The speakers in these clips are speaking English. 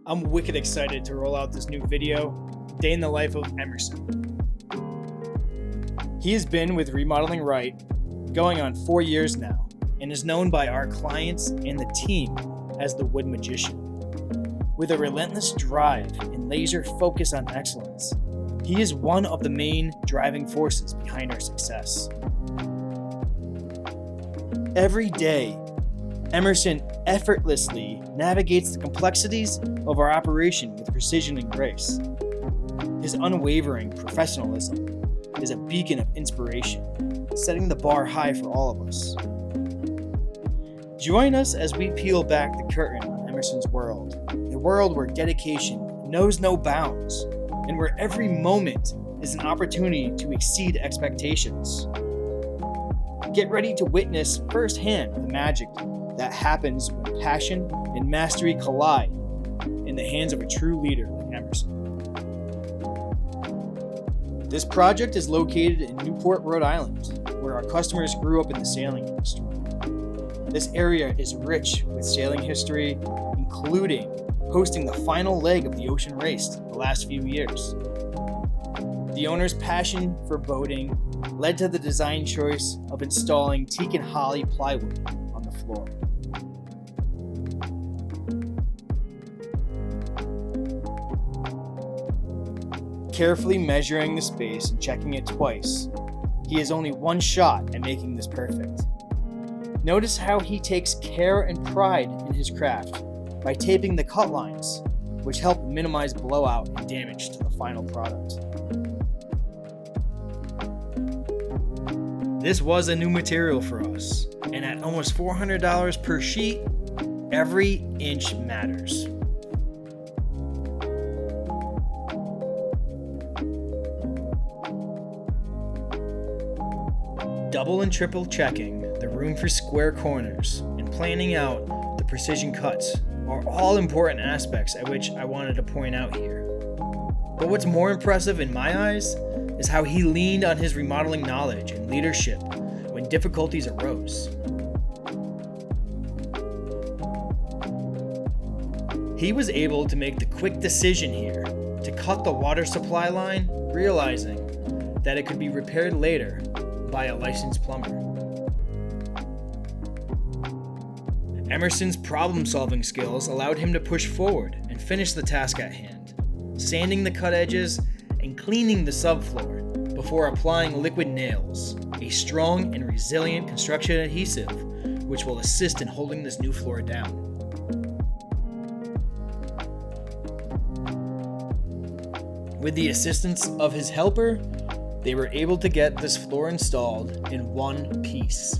I'm wicked excited to roll out this new video, Day in the Life of Emerson. He has been with Remodeling Right going on 4 years now and is known by our clients and the team as the Wood Magician. With a relentless drive and laser focus on excellence, he is one of the main driving forces behind our success. Every day, Emerson effortlessly navigates the complexities of our operation with precision and grace. His unwavering professionalism is a beacon of inspiration, setting the bar high for all of us. Join us as we peel back the curtain on Emerson's world, a world where dedication knows no bounds, and where every moment is an opportunity to exceed expectations. Get ready to witness firsthand the magic that happens when passion and mastery collide in the hands of a true leader like Emerson. This project is located in Newport, Rhode Island, where our customers grew up in the sailing industry. This area is rich with sailing history, including hosting the final leg of the ocean race the last few years. The owner's passion for boating led to the design choice of installing teak and holly plywood on the floor. Carefully measuring the space and checking it twice, he has only one shot at making this perfect. Notice how he takes care and pride in his craft by taping the cut lines, which help minimize blowout and damage to the final product. This was a new material for us, and at almost $400 per sheet, every inch matters. Double and triple checking the room for square corners and planning out the precision cuts are all important aspects at which I wanted to point out here. But what's more impressive in my eyes is how he leaned on his remodeling knowledge and leadership when difficulties arose. He was able to make the quick decision here to cut the water supply line, realizing that it could be repaired later by a licensed plumber. Emerson's problem-solving skills allowed him to push forward and finish the task at hand, sanding the cut edges and cleaning the subfloor before applying liquid nails, a strong and resilient construction adhesive which will assist in holding this new floor down. With the assistance of his helper, they were able to get this floor installed in one piece.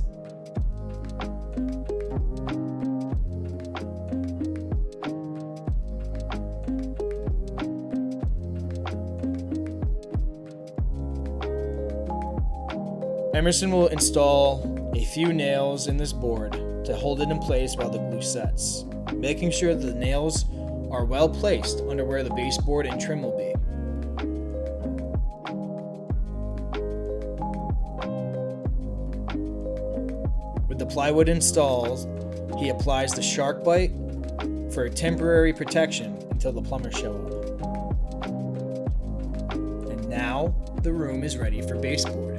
Emerson will install a few nails in this board to hold it in place while the glue sets, making sure that the nails are well placed under where the baseboard and trim will be. With the plywood installed, he applies the shark bite for temporary protection until the plumbers show up. And now the room is ready for baseboard.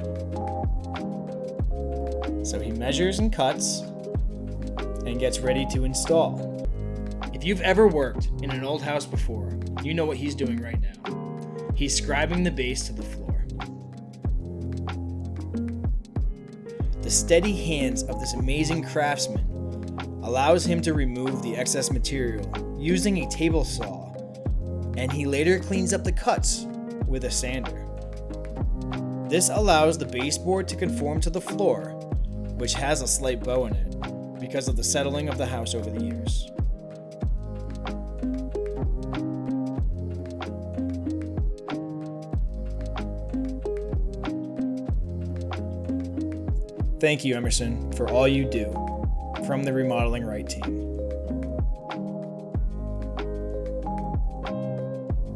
So he measures and cuts and gets ready to install. If you've ever worked in an old house before, you know what he's doing right now. He's scribing the base to the floor. The steady hands of this amazing craftsman allows him to remove the excess material using a table saw, and he later cleans up the cuts with a sander. This allows the baseboard to conform to the floor, which has a slight bow in it because of the settling of the house over the years. Thank you, Emerson, for all you do. From the Remodeling Right team.